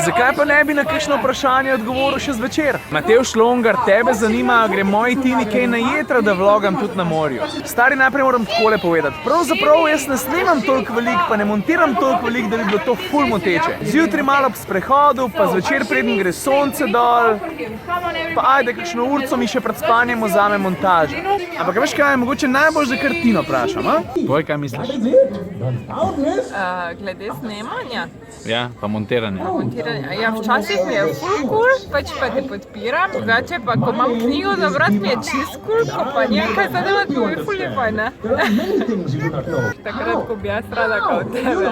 Zakaj pa ne bi na kakšno vprašanje odgovoril še zvečer? Matevž Longar, tebe zanima, gre moji Tini kaj na jetra, da vlogam tudi na morju. Stari, najprej moram takole povedati. Pravzaprav jaz ne snemam toliko veliko, pa ne montiram toliko veliko, da bi bilo to ful moteče. Zjutraj malo po sprehodu, pa zvečer preden gre sonce dol, pa ajde, kakšno urco mi še pred spanjem vzame montaža. Ampak veš kaj, mogoče najbolj za kar Tino vprašam, a? Povej, kaj misliš? Glede snemanja. Ja, pa montiranja. Ja, včasih mi je ful cool, pač pa te podpiram. Drugače pa, ko imam knjigo za brat, mi je čist cool, ko pa nijem kaj zadevati, mi je ful lepo, ne? Takrat, ko bi jaz rada kao tebe.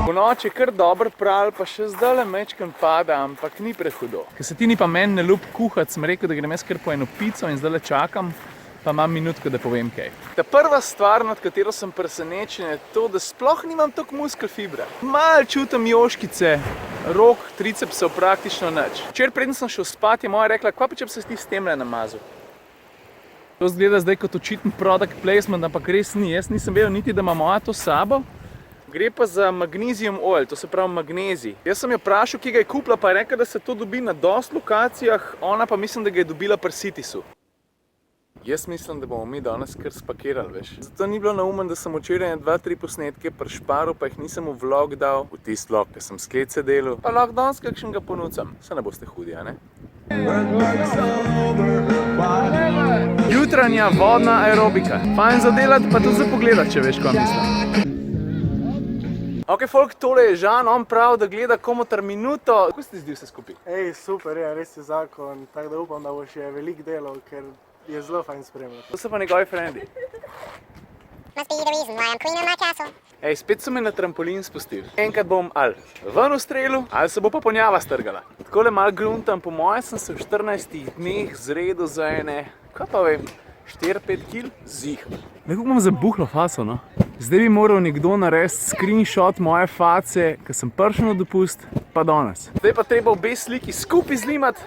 V noči je kar dobro pral, pa še zdajle mečkam pada, ampak ni prehudo. Ker se Tini pa meni ne ljub kuhati, sem rekel, da grem jaz kar po eno pico in zdajle čakam, pa imam minutko, da povem kaj. Ta prva stvar, nad katero sem presenečen, je to, da sploh nimam toliko muskelfibra. Malo čutim joškice, rok, tricepsov praktično nič. Včeraj preden sem šel spat, je moja rekla, kva pa če bi se ti s temle namazal? To zgleda zdaj kot očiten product placement, ampak res ni. Jaz nisem vedel niti, da ima moja to s sabo. Gre pa za magnesium oil, to se pravi magnezij. Jaz sem jo vprašal, kje ga je kupila, pa je rekla, da se to dobi na dosti lokacijah, ona pa mislim, da ga je dobila pri Citisu. Jaz mislim, da bomo mi danes kar spakirali, veš. Zato ni bilo naumen, da sem včeraj 2-3 posnetke prišparil, pa jih nisem v vlog dal, v tisti vlog, ki sem sklece delal, pa lahko danes kakšnega ponucam. Se ne boste hudi, a ne? Jutranja vodna aerobika. Fajn za delati, pa tudi za pogledati, če veš, kaj mislim. Ok, folk, tole je Žan, on pravi, da gleda komotar minuto. Kako se ti zdi vse skupaj? Ej, super je, res je zakon, tako da upam, da bo še veliko delal, ker je zelo fajn spremljati. To so pa njegovi frendi. Ej, spet so me na trampolin spustili. Enkrat bom ali ven ustrelil, ali se bo pa ponjava strgala. Takole malo gruntam, po moje sem se v 14 dneh zredil za ene, kaj pa vem, 4-5 kil, zih. Nekako imam zabuhlo faso, no. Zdaj bi moral nekdo narediti screenshot moje face, ko sem prišel na dopust, pa danes. Zdaj pa treba obe sliki skupaj zlimati,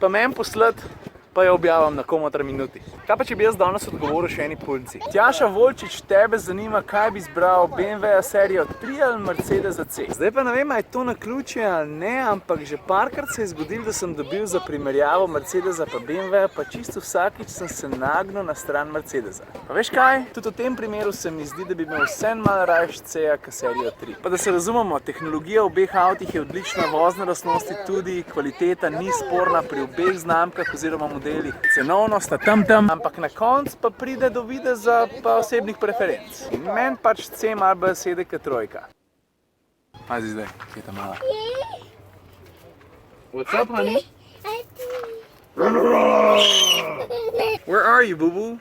pa meni poslati, pa jo objavim na komotar minuti. Kaj pa če bi jaz danes odgovoril še eni punci? Tjaša Volčič, tebe zanima, kaj bi izbral BMW-ja serijo 3 ali Mercedesa C. Zdaj pa ne vem, a je to naključje ali ne, ampak že parkrat se je zgodilo, da sem dobil za primerjavo Mercedesa pa BMW-ja, pa čisto vsakič sem se nagnil na stran Mercedesa. Pa veš kaj? Tudi v tem primeru se mi zdi, da bi imel vsem malo rajš C-ja ka serijo 3. Pa da se razumemo, tehnologija v obeh avtih je odlična, vozne lastnosti tudi, kvaliteta ni sporna pri obeh znamkah oziroma modelih. Cenovno sta tam, ampak na koncu pa pride do videza pa osebnih preferenc. In meni pač C malo bolj sede kot trojka. Pazi zdaj, kje je ta mala. What's up, honey? Where are you, boo-boo?